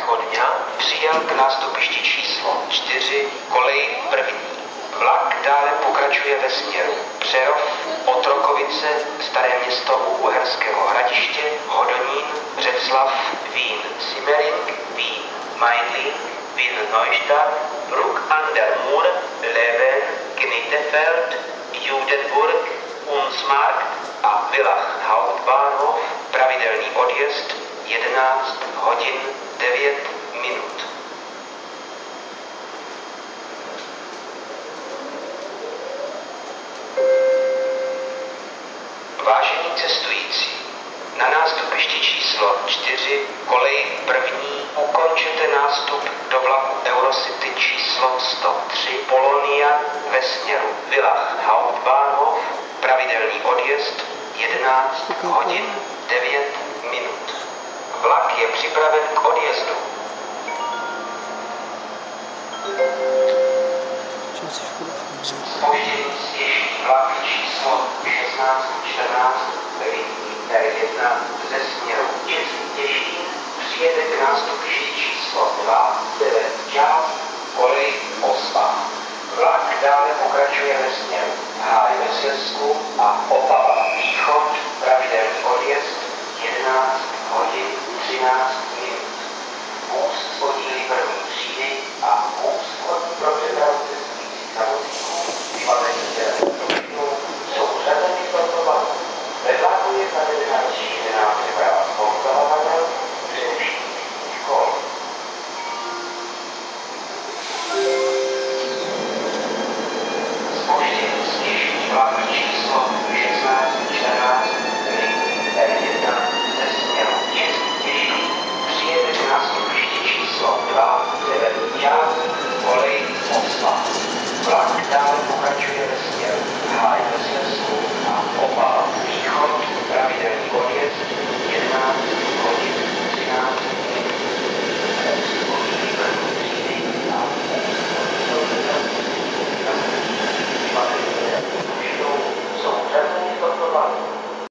Chodňa přijel k nástupišti číslo 4, kolej první. Vlak dále pokračuje ve směru Přerov, Otrokovice, Staré Město u Uherského Hradiště, Hodonín, Břeclav, Vín, Simmering, Vín, Meidling, Vín Neustadt, Bruck an der Mur, Leven, Gnitefeld, Judenburg, Unsmarkt a Villach Hauptbahnhof, pravidelný odjezd 11 hodin 9 minut. Vážení cestující, na nástupišti číslo 4, kolej první, ukončete nástup do vlaku Eurocity číslo 103 Polonia ve směru Villach Hauptbahnhof, pravidelný odjezd 11 hodin 9 minut. Vlak je připraven k odjezdu. Zpoždění spěší vlak číslo 1614 R1 ze směru Těšín přijede k nástupišti číslo 2 Čau, kolej 8. Vlak dále pokračuje ve směru Hájveselsku a Opava.